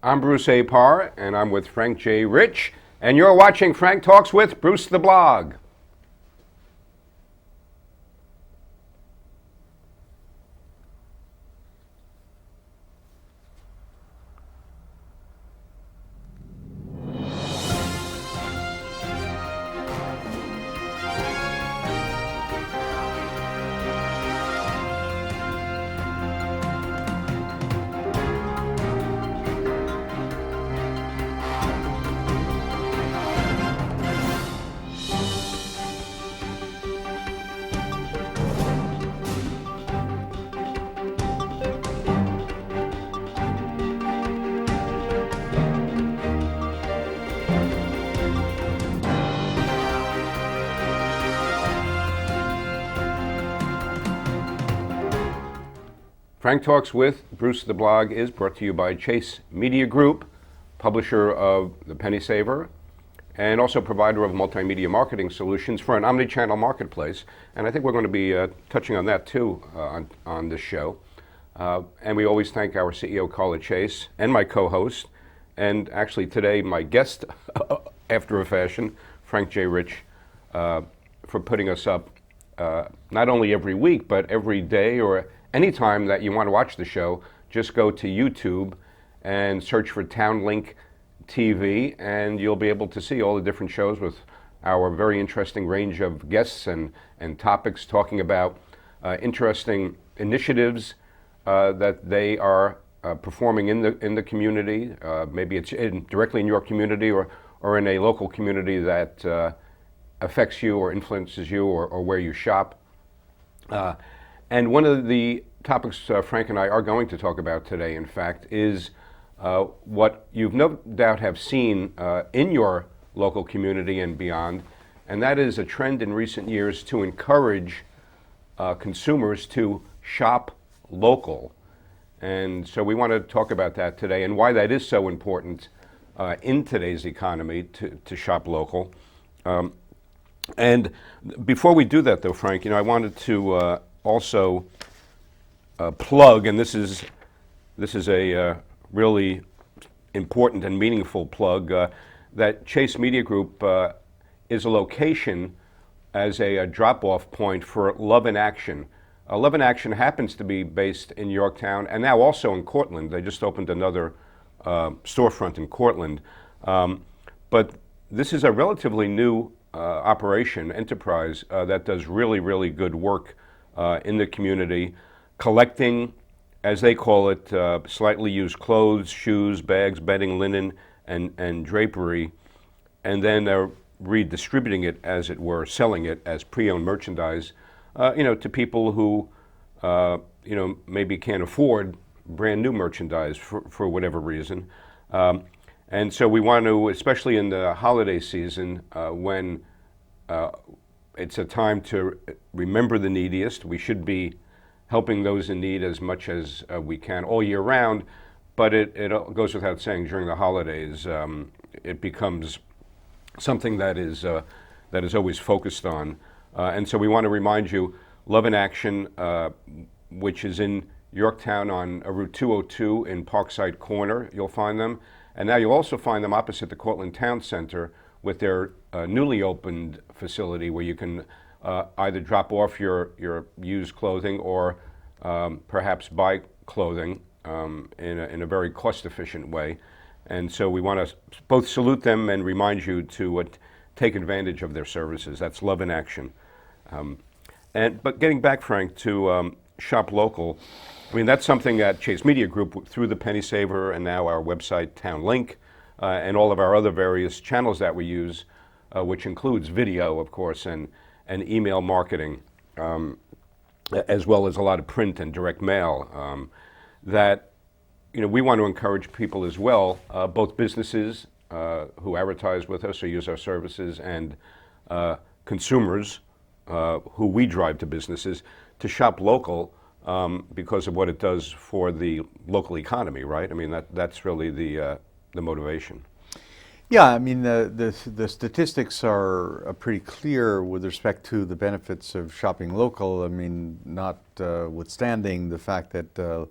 I'm Bruce Apar, and I'm with Frank J. Rich, and you're watching Frank Talks with Bruce the Blog. Frank Talks with Bruce the Blog is brought to you by Chase Media Group, publisher of The Penny Saver, and also provider of multimedia marketing solutions for an omni-channel marketplace. And I think we're going to be touching on that too on this show. And we always thank our CEO, Carla Chase, and my co-host, and actually today my guest, after a fashion, Frank J. Rich, for putting us up not only every week, but every day or anytime that you want to watch the show. Just go to YouTube and search for Townlink TV, and you'll be able to see all the different shows with our very interesting range of guests and topics talking about interesting initiatives that they are performing in the community. Maybe it's directly in your community or in a local community that affects you or influences you or where you shop. And one of the topics Frank and I are going to talk about today, in fact, is what you've no doubt have seen in your local community and beyond, and that is a trend in recent years to encourage consumers to shop local. And so we want to talk about that today and why that is so important in today's economy to shop local. And before we do that, though, Frank, I wanted to also plug, and this is a really important and meaningful plug, that Chase Media Group is a location as a drop-off point for Love in Action. Love in Action happens to be based in Yorktown and now also in Cortland. They just opened another storefront in Cortland. But this is a relatively new enterprise that does really, really good work in the community, collecting, as they call it, slightly used clothes, shoes, bags, bedding, linen, and drapery, and then redistributing it, as it were, selling it as pre-owned merchandise, to people who, maybe can't afford brand new merchandise for whatever reason. And so we want to, especially in the holiday season, when it's a time to remember the neediest. We should be helping those in need as much as we can all year round, but it goes without saying, during the holidays, it becomes something that is always focused on. And so we want to remind you, Love in Action, which is in Yorktown on Route 202 in Parkside Corner, you'll find them. And now you'll also find them opposite the Cortland Town Center with their newly opened facility, where you can either drop off your used clothing or perhaps buy clothing in a very cost-efficient way. And so we want to both salute them and remind you to take advantage of their services. That's Love in Action. But getting back, Frank, to shop local, I mean, that's something that Chase Media Group, through the Penny Saver and now our website, Townlink, and all of our other various channels that we use, which includes video, of course, and email marketing, as well as a lot of print and direct mail, that we want to encourage people as well, both businesses who advertise with us or use our services, and consumers who we drive to businesses, to shop local because of what it does for the local economy, right? I mean, that's really the motivation. Yeah, I mean, the statistics are pretty clear with respect to the benefits of shopping local. I mean, notwithstanding the fact that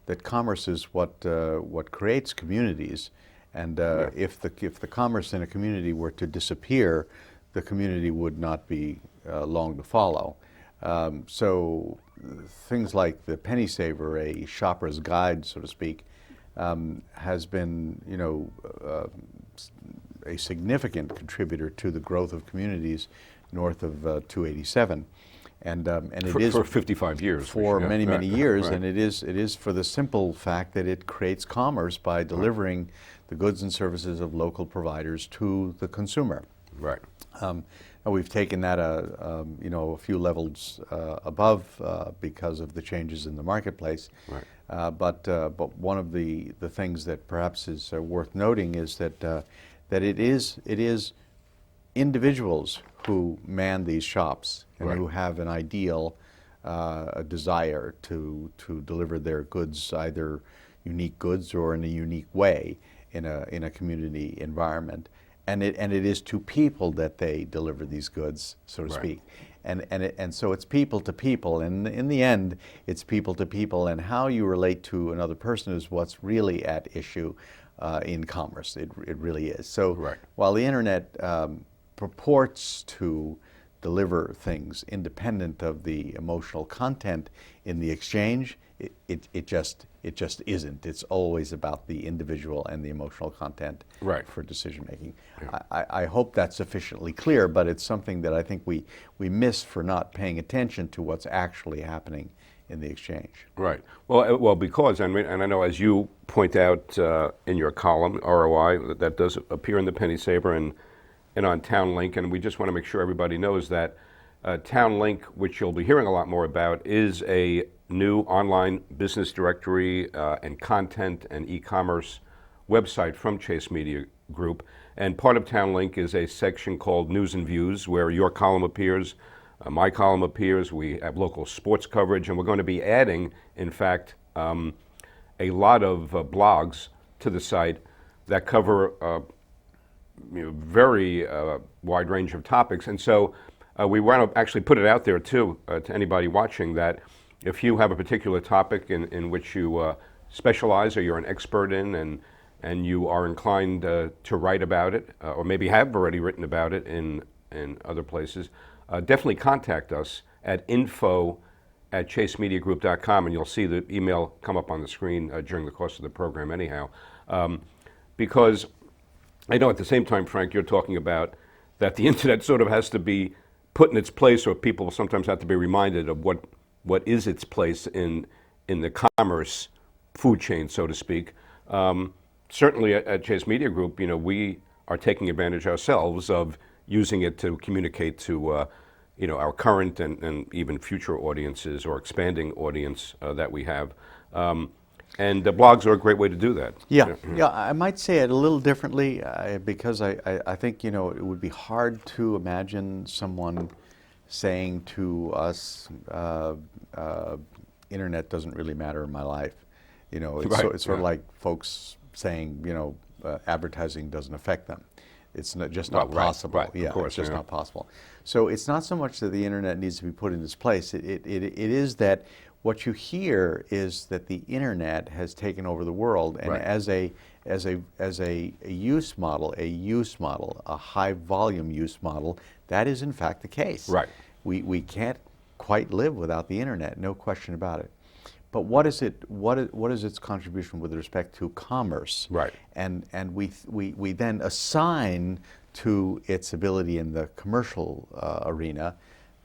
that commerce is what creates communities, and if the commerce in a community were to disappear, the community would not be long to follow. So things like the Penny Saver, a shopper's guide, so to speak, has been, a significant contributor to the growth of communities north of 287, and it is for 55 years. For many years, right. and it is for the simple fact that it creates commerce by delivering the goods and services of local providers to the consumer. Right. And we've taken that a few levels above because of the changes in the marketplace. Right. But one of the things that perhaps is worth noting is that it is individuals who man these shops and right. who have an ideal, a desire to deliver their goods, either unique goods or in a unique way in a community environment. And it is to people that they deliver these goods, so to right. speak. And so it's people to people, and in the end, it's people to people, and how you relate to another person is what's really at issue in commerce. It really is. So right. while the internet purports to deliver things independent of the emotional content in the exchange, it just isn't. It's always about the individual and the emotional content right. for decision making. Yeah. I hope that's sufficiently clear, but it's something that I think we miss for not paying attention to what's actually happening in the exchange. Right. Well, because, and I know as you point out in your column, ROI, that does appear in the Penny Saver and on Town Link, and we just want to make sure everybody knows that Town Link, which you'll be hearing a lot more about, is a new online business directory and content and e-commerce website from Chase Media Group. And part of Town Link is a section called News and Views, where your column appears, my column appears. We have local sports coverage, and we're going to be adding, in fact, a lot of blogs to the site that cover very wide range of topics. And so we want to actually put it out there too to anybody watching, that if you have a particular topic in which you specialize or you're an expert in, and you are inclined to write about it, or maybe have already written about it in other places, definitely contact us at info@chasemediagroup.com, and you'll see the email come up on the screen during the course of the program anyhow. Because I know at the same time, Frank, you're talking about that the internet sort of has to be put in its place, or people sometimes have to be reminded of what is its place in the commerce food chain, so to speak. Certainly at Chase Media Group, we are taking advantage ourselves of using it to communicate to our current and even future audiences, or expanding audience that we have. And the blogs are a great way to do that. Yeah, I might say it a little differently because I think it would be hard to imagine someone saying to us, internet doesn't really matter in my life. It's sort of like folks saying, advertising doesn't affect them. It's just not possible. Right. Yeah, of course, it's just not possible. So it's not so much that the internet needs to be put in its place. It is that what you hear is that the internet has taken over the world, and right. as a use model, a high volume use model, that is in fact the case. Right. We can't quite live without the internet, no question about it. But what is its contribution with respect to commerce? Right. And we then assign to its ability in the commercial arena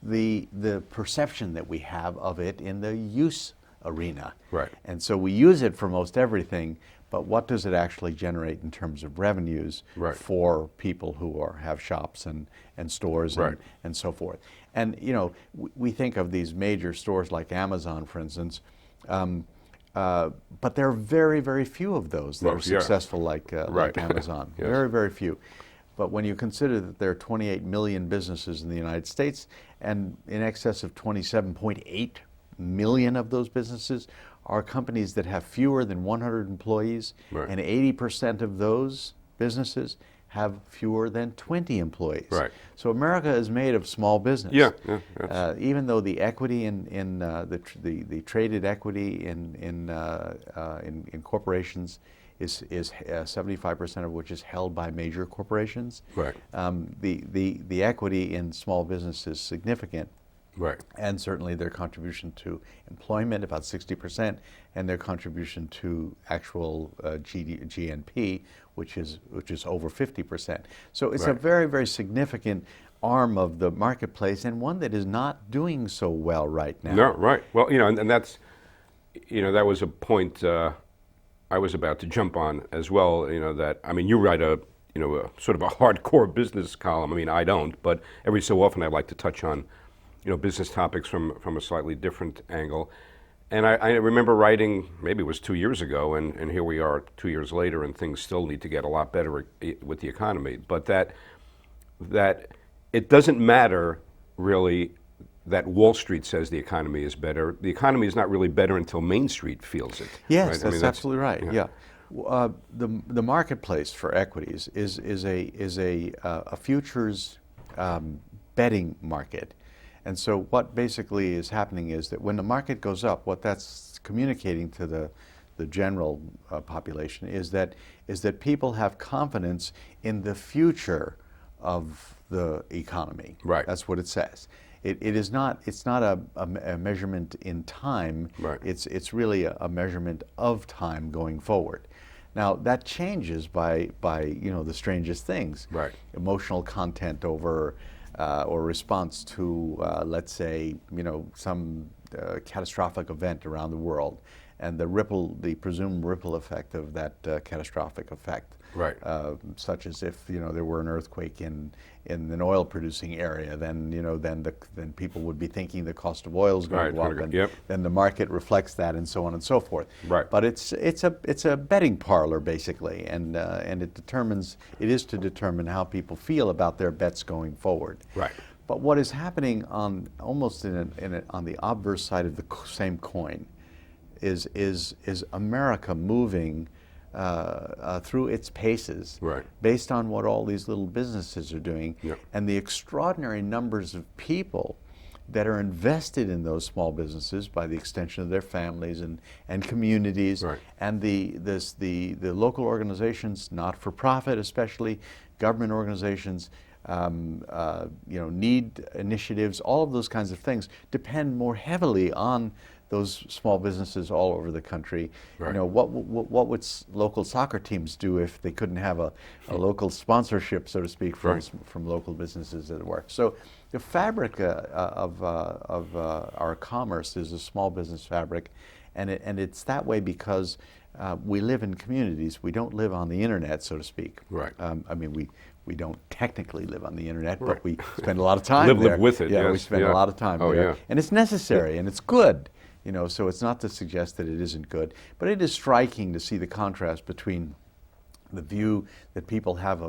the perception that we have of it in the use arena. Right. And so we use it for most everything, but what does it actually generate in terms of revenues right. for people who have shops and stores right. and so forth? And we think of these major stores like Amazon, for instance, but there are very, very few of those that are successful like Amazon. Yes. Very, very few. But when you consider that there are 28 million businesses in the United States, and in excess of 27.8 million of those businesses are companies that have fewer than 100 employees, right. and 80% of those businesses have fewer than 20 employees. Right. So America is made of small business. Yeah. Even though the equity in the traded equity in corporations is 75% of which is held by major corporations. Right. The equity in small business is significant. Right. And certainly their contribution to employment, about 60%, and their contribution to actual GNP, which is over 50%. So it's a very, very significant arm of the marketplace, and one that is not doing so well right now. No, right. Well, and that's, that was a point I was about to jump on as well. That, I mean, you write a sort of a hardcore business column. I mean, I don't, but every so often I like to touch on business topics from a slightly different angle. And I remember writing, maybe it was 2 years ago, and here we are 2 years later, and things still need to get a lot better with the economy. But that it doesn't matter really that Wall Street says the economy is better. The economy is not really better until Main Street feels it. Yes, right? that's absolutely right. Yeah. The marketplace for equities is a futures betting market. And so what basically is happening is that when the market goes up, what that's communicating to the general population is that people have confidence in the future of the economy. Right. That's what it says. It's not a measurement in time. Right. It's really a measurement of time going forward. Now that changes by the strangest things. Right. Emotional content over or response to, let's say, some catastrophic event around the world, and the presumed ripple effect of that catastrophic effect. Right. Such as if there were an earthquake in an oil-producing area, then people would be thinking the cost of oil is going to go up, and then the market reflects that, and so on and so forth. Right. But it's a betting parlor basically, and it is to determine how people feel about their bets going forward. Right. But what is happening on almost on the obverse side of the same coin is America moving through its paces, right, based on what all these little businesses are doing, yep, and the extraordinary numbers of people that are invested in those small businesses by the extension of their families and communities, right, and the local organizations, not for profit, especially government organizations, need initiatives. All of those kinds of things depend more heavily on those small businesses all over the country. Right. What would local soccer teams do if they couldn't have a local sponsorship, so to speak, from local businesses that work? So the fabric of our commerce is a small business fabric, and it's that way because we live in communities. We don't live on the internet, so to speak. Right. I mean, we don't technically live on the internet, right, but we spend a lot of time there. Live with it. Yeah, yes, we spend a lot of time there, yeah, and it's necessary and it's good. So it's not to suggest that it isn't good, but it is striking to see the contrast between the view that people have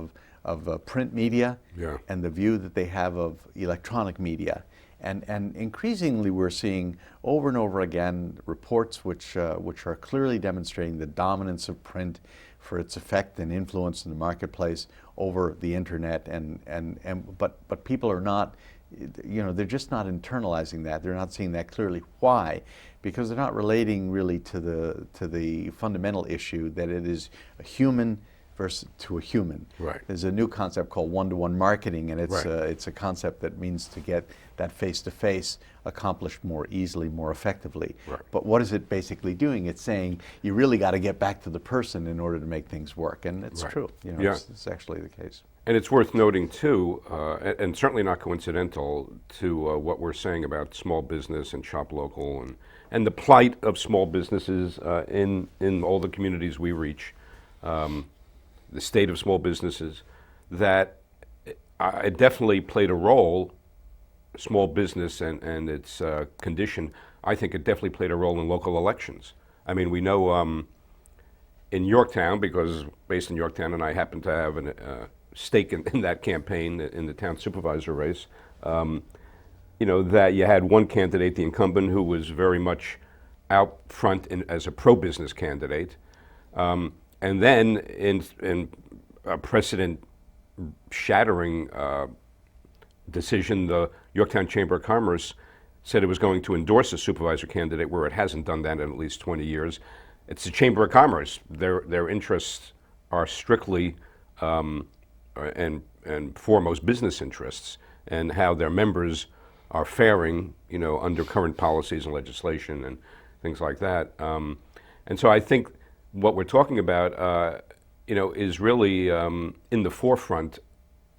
of print media, yeah, and the view that they have of electronic media. And increasingly we're seeing over and over again reports which are clearly demonstrating the dominance of print for its effect and influence in the marketplace over the internet, but people are not, they're just not internalizing that. They're not seeing that clearly. Why? Because they're not relating really to the fundamental issue that it is a human versus to a human. Right. There's a new concept called one-to-one marketing, and right, it's a concept that means to get that face-to-face accomplished more easily, more effectively. Right. But what is it basically doing? It's saying you really got to get back to the person in order to make things work, and it's right, true. yeah, it's actually the case. And it's worth noting too, and certainly not coincidental to what we're saying about small business and shop local and the plight of small businesses in all the communities we reach. The state of small businesses, that it definitely played a role, small business and its condition, I think it definitely played a role in local elections. I mean, we know in Yorktown, because based in Yorktown, and I happen to have a stake in that campaign, in the town supervisor race, that you had one candidate, the incumbent, who was very much out front as a pro-business candidate. And then in a precedent shattering decision. The Yorktown Chamber of Commerce said it was going to endorse a supervisor candidate where it hasn't done that in at least 20 years. It's the Chamber of Commerce. Their interests are strictly and foremost business interests, and how their members are faring, under current policies and legislation and things like that. And so I think what we're talking about, is really in the forefront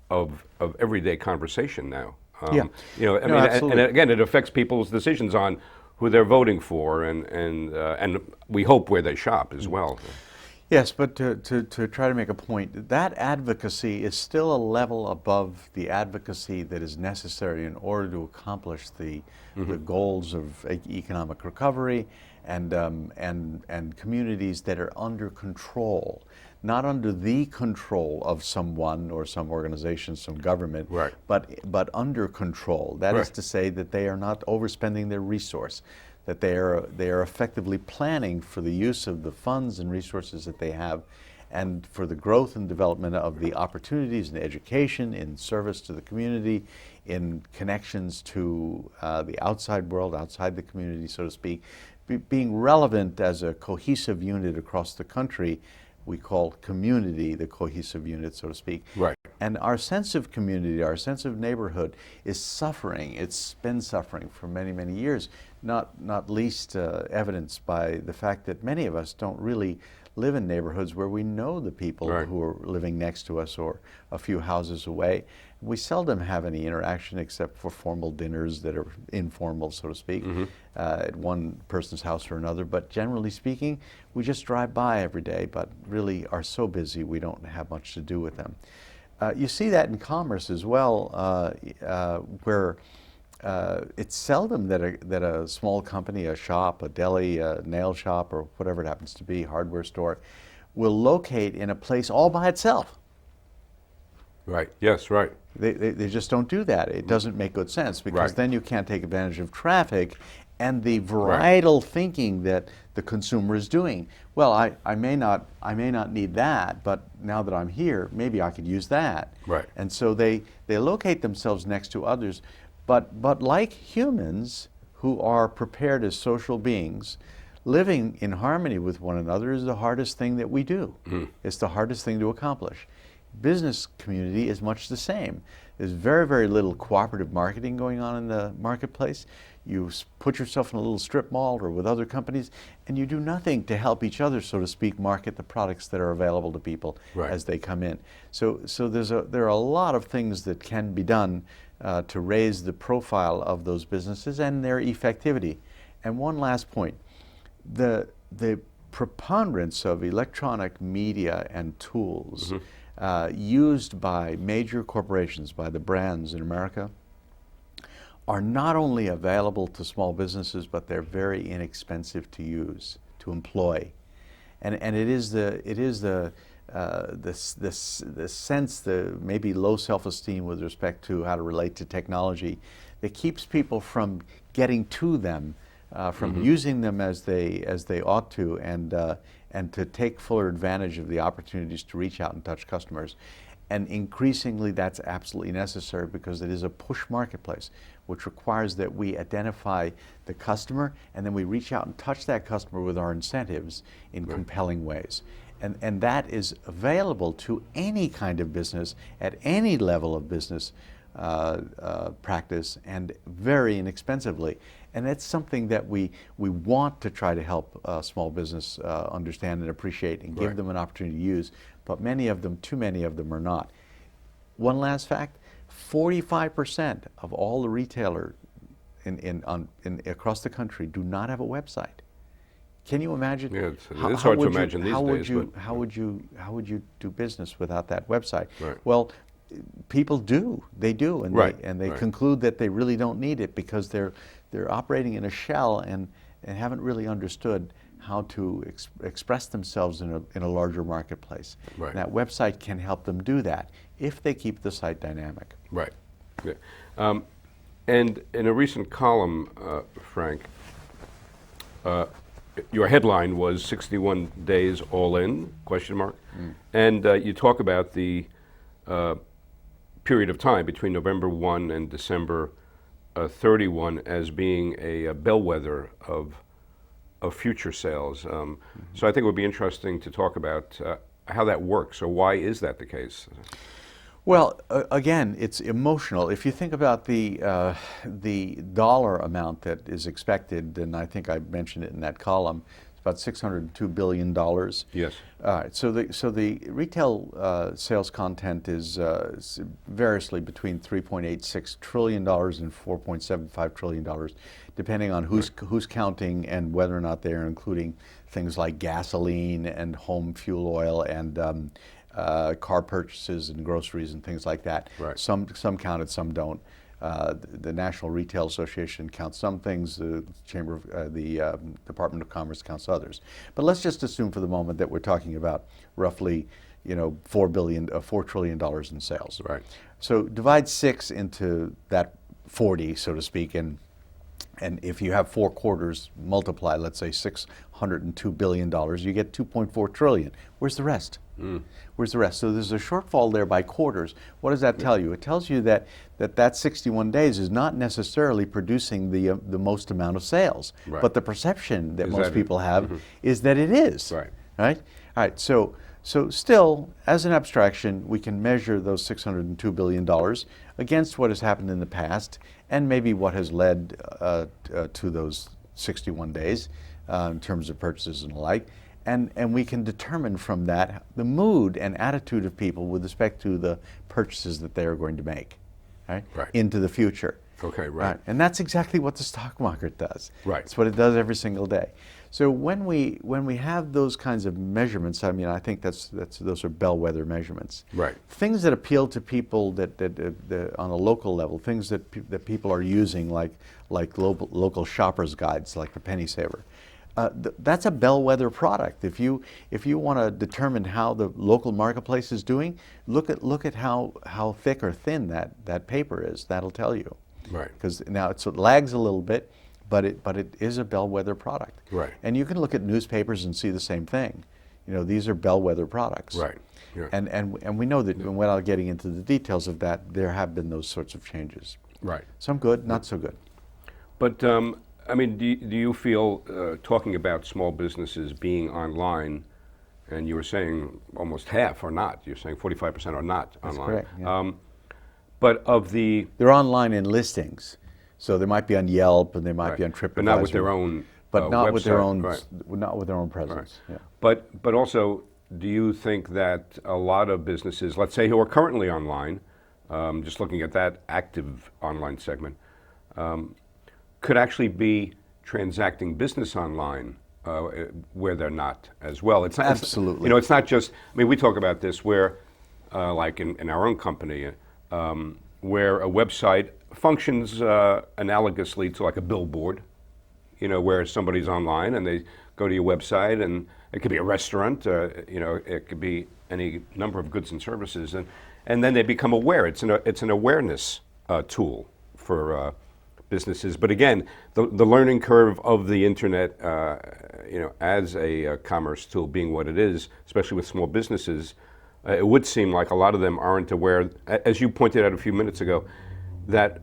of everyday conversation now. Yeah. I mean, and again, it affects people's decisions on who they're voting for, and we hope where they shop as well. Yes, but to try to make a point, that advocacy is still a level above the advocacy that is necessary in order to accomplish the goals of economic recovery and communities that are under control, not under the control of someone or some organization, some government, right, but under control. That is to say that they are not overspending their resource, that they are effectively planning for the use of the funds and resources that they have, and for the growth and development of the opportunities in education, in service to the community, in connections to the outside world, outside the community, so to speak. Being relevant as a cohesive unit across the country, we call community the cohesive unit, so to speak. Right. And our sense of community, our sense of neighborhood is suffering. It's been suffering for many, many years, not least evidenced by the fact that many of us don't really live in neighborhoods where we know the people who are living next to us or a few houses away. We seldom have any interaction except for formal dinners that are informal, so to speak, at one person's house or another. But generally speaking, we just drive by every day, but really are so busy we don't have much to do with them. You see that in commerce as well, where it's seldom that a small company, a shop, a deli, a nail shop, or whatever it happens to be, hardware store, will locate in a place all by itself. Right. Yes. Right. They just don't do that. It doesn't make good sense, because then you can't take advantage of traffic and the varietal thinking that the consumer is doing. Well, I may not need that, but now that I'm here, maybe I could use that. Right. And so they locate themselves next to others, but like humans who are prepared as social beings, living in harmony with one another is the hardest thing that we do. It's the hardest thing to accomplish. Business community is much the same. There's very, very little cooperative marketing going on in the marketplace. You put yourself in a little strip mall or with other companies, and you do nothing to help each other, so to speak, market the products that are available to people as they come in. So there are a lot of things that can be done to raise the profile of those businesses and their effectivity. And one last point, the preponderance of electronic media and tools used by major corporations, by the brands in America, are not only available to small businesses, but they're very inexpensive to use, to employ. And it is the sense, the maybe low self-esteem with respect to how to relate to technology, that keeps people from getting to them, from using them as they ought to, and to take fuller advantage of the opportunities to reach out and touch customers. And increasingly that's absolutely necessary, because it is a push marketplace, which requires that we identify the customer and then we reach out and touch that customer with our incentives in compelling ways. And that is available to any kind of business at any level of business practice, and very inexpensively. And that's something that we want to try to help small business understand and appreciate and give them an opportunity to use, but many of them, too many of them, are not. One last fact, 45% of all the retailers across the country do not have a website. Can you imagine? Yeah, it's hard to imagine these days. How would you do business without that website? Right. Well, people do. They do, and they conclude that they really don't need it, because they're operating in a shell and haven't really understood how to express themselves in a larger marketplace. Right. And that website can help them do that if they keep the site dynamic. Right. Yeah. And in a recent column, Frank, your headline was 61 days all in, question mark. And you talk about the period of time between November 1 and December 31 as being a bellwether of future sales. So I think it would be interesting to talk about how that works. So why is that the case? Well, again, it's emotional. If you think about the dollar amount that is expected, and I think I mentioned it in that column, it's about $602 billion. Yes. All right. So the retail sales content is variously between $3.86 trillion and $4.75 trillion, depending on who's counting and whether or not they're including things like gasoline and home fuel oil and car purchases and groceries and things like that. Right. Some count it, some don't. The National Retail Association counts some things. The Department of Commerce counts others. But let's just assume for the moment that we're talking about roughly, $4 trillion in sales. Right. So divide 6 into that 40, so to speak, and if you have 4 quarters, multiply, let's say $602 billion, you get $2.4 trillion. Where's the rest? Where's the rest? So there's a shortfall there by quarters. What does that tell you? It tells you that 61 days is not necessarily producing the most amount of sales. Right. But the perception that Is most that people have is that it is. Right. Right? All right. So still, as an abstraction, we can measure those $602 billion against what has happened in the past and maybe what has led to those 61 days in terms of purchases and the like. And we can determine from that the mood and attitude of people with respect to the purchases that they are going to make, right? Into the future. Okay, right. And that's exactly what the stock market does. Right. It's what it does every single day. So when we have those kinds of measurements, I mean, I think those are bellwether measurements. Right. Things that appeal to people that on a local level, things that people are using, like local shoppers guides, like the Penny Saver. That's a bellwether product. If you want to determine how the local marketplace is doing, look at how thick or thin that paper is. That'll tell you. Right. Because now it lags a little bit, but it is a bellwether product. Right. And you can look at newspapers and see the same thing. These are bellwether products. Right. Yeah. And we know that without getting into the details of that, there have been those sorts of changes. Right. Some good, not so good. But I mean, do you feel, talking about small businesses being online, and you were saying almost half are not, you're saying 45% are not That's online. correct, yeah. But of the... They're online in listings. So they might be on Yelp and they might Right. be on TripAdvisor. But not with their own But not with their website. own, Right. not with their own presence. Right. Yeah. But also, do you think that a lot of businesses, let's say who are currently online, just looking at that active online segment, could actually be transacting business online where they're not as well? It's not, Absolutely. It's not just, I mean, we talk about this where, like in our own company, where a website functions analogously to like a billboard, where somebody's online and they go to your website, and it could be a restaurant, it could be any number of goods and services, and then they become aware. It's an awareness tool for businesses. But again, the learning curve of the internet, as a commerce tool being what it is, especially with small businesses, it would seem like a lot of them aren't aware, as you pointed out a few minutes ago, that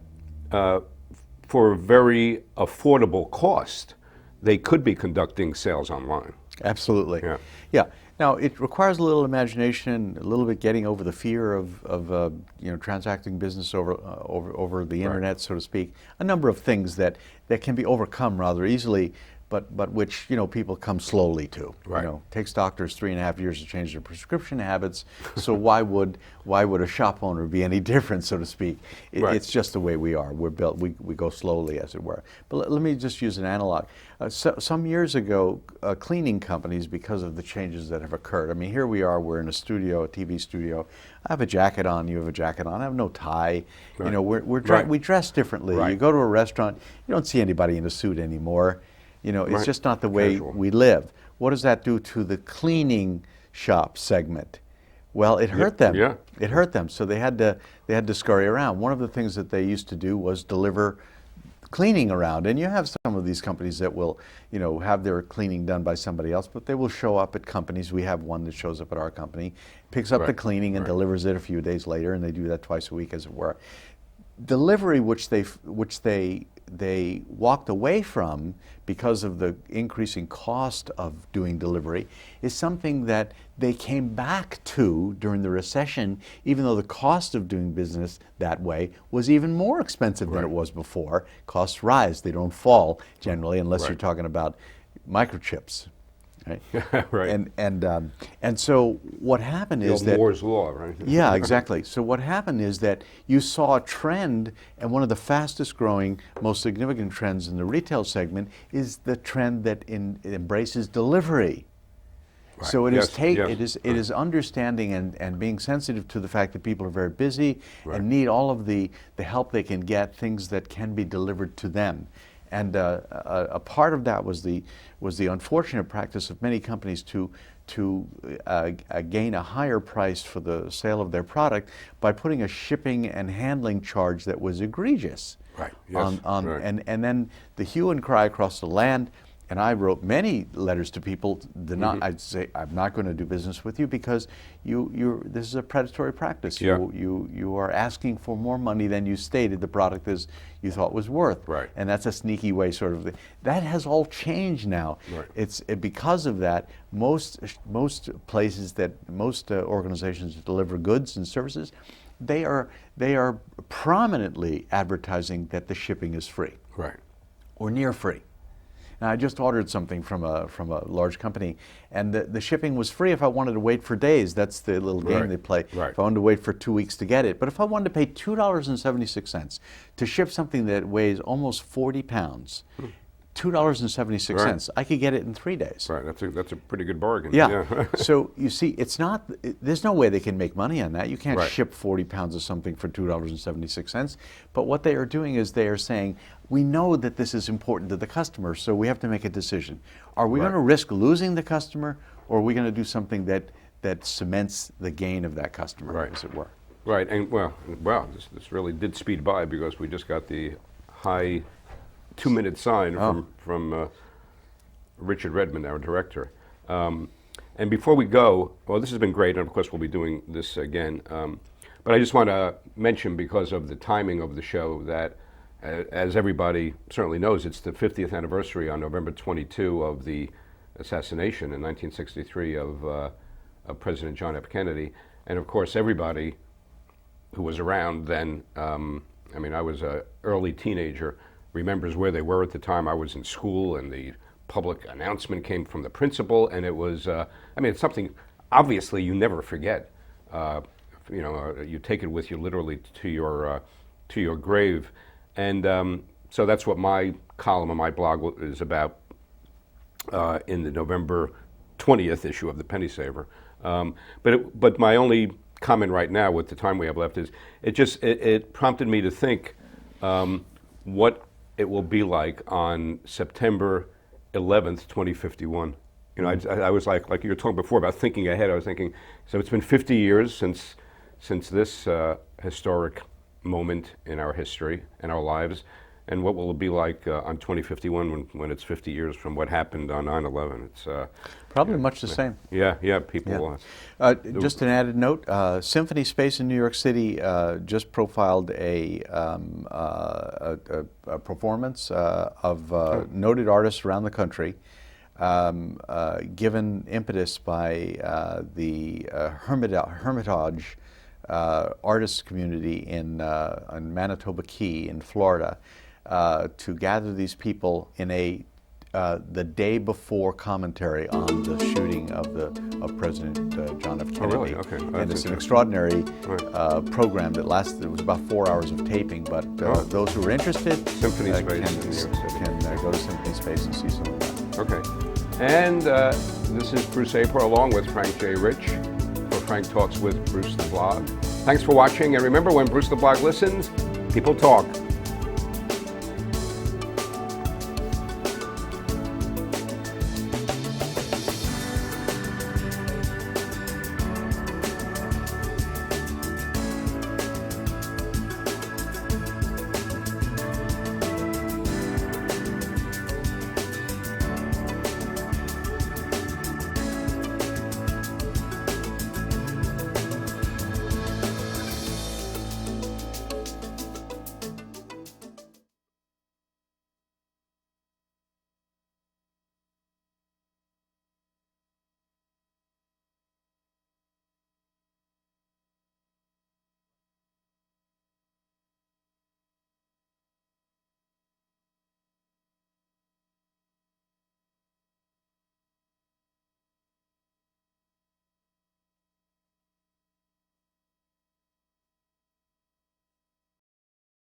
for a very affordable cost, they could be conducting sales online. Absolutely. Yeah. Now, it requires a little imagination, a little bit getting over the fear of transacting business over the internet, so to speak. A number of things that can be overcome rather easily, but which people come slowly to. Right. Takes doctors 3.5 years to change their prescription habits. So why would a shop owner be any different, so to speak? Right. It's just the way we are. We're built. We go slowly, as it were. But let me just use an analog. Some years ago, cleaning companies, because of the changes that have occurred. I mean, here we are. We're in a studio, a TV studio. I have a jacket on. You have a jacket on. I have no tie. Right. We dress differently. Right. You go to a restaurant. You don't see anybody in a suit anymore. It's Right. just not the way Casual. we live. What does that do to the cleaning shop segment? Well, it hurt them. Yeah. It hurt them. So they had to scurry around. One of the things that they used to do was deliver cleaning around. And you have some of these companies that will, have their cleaning done by somebody else, but they will show up at companies. We have one that shows up at our company, picks up the cleaning and delivers it a few days later, and they do that twice a week, as it were. Delivery, which they walked away from because of the increasing cost of doing delivery, is something that they came back to during the recession, even though the cost of doing business that way was even more expensive than it was before. Costs rise, they don't fall generally, unless you're talking about microchips. Right. And so what happened is that Moore's law, right? Yeah, exactly. So what happened is that you saw a trend, and one of the fastest growing, most significant trends in the retail segment is the trend that embraces delivery. Right. So it is understanding and being sensitive to the fact that people are very busy and need all of the help they can get, things that can be delivered to them. And a part of that was the unfortunate practice of many companies to gain a higher price for the sale of their product by putting a shipping and handling charge that was egregious. Right. Yes. And then the hue and cry across the land. And I wrote many letters to people. I'd say, I'm not going to do business with you because this is a predatory practice. You are asking for more money than you stated the product you thought was worth. Right. And that's a sneaky way, sort of. That has all changed now. Right. Because of that, most places most organizations that deliver goods and services, they are prominently advertising that the shipping is free. Right. Or near free. Now, I just ordered something from a large company, and the shipping was free if I wanted to wait for days. That's the little game they play. Right. If I wanted to wait for 2 weeks to get it. But if I wanted to pay $2.76 to ship something that weighs almost 40 pounds, $2.76, I could get it in 3 days. Right, that's a pretty good bargain. Yeah. So you see, there's no way they can make money on that. You can't ship 40 pounds of something for $2.76. But what they are doing is they are saying, we know that this is important to the customer, so we have to make a decision. Are we going to risk losing the customer, or are we going to do something that cements the gain of that customer, as it were? Right, and wow, this really did speed by because we just got the high 2-minute sign from Richard Redmond, our director. And before we go, well, this has been great, and of course we'll be doing this again. But I just want to mention, because of the timing of the show, that as everybody certainly knows, it's the 50th anniversary on November 22 of the assassination in 1963 of President John F. Kennedy. And of course, everybody who was around then, I was an early teenager, remembers where they were at the time. I was in school, and the public announcement came from the principal, and it was, it's something obviously you never forget. You take it with you literally to your grave. And so that's what my column on my blog is about in the November 20th issue of the Penny Saver. But my only comment right now, with the time we have left, is it prompted me to think what it will be like on September 11th, 2051. I was like you were talking before about thinking ahead. I was thinking, so it's been 50 years since this historic moment in our history and our lives, and what will it be like on 2051 when it's 50 years from what happened on 9/11? It's probably much the same. Yeah, people. Just an added note: Symphony Space in New York City just profiled a performance of noted artists around the country, given impetus by the Hermitage artist community in Manitoba Key in Florida, to gather these people in the day before commentary on the shooting of President John F. Kennedy. Oh, really? Okay. And it's an extraordinary program that lasted. It was about 4 hours of taping, but those who are interested Symphony Space can go to Symphony Space and see some of that. Okay. And this is Bruce April along with Frank J. Rich for Frank Talks with Bruce the Blog. Thanks for watching, and remember, when Bruce the Blog listens, people talk.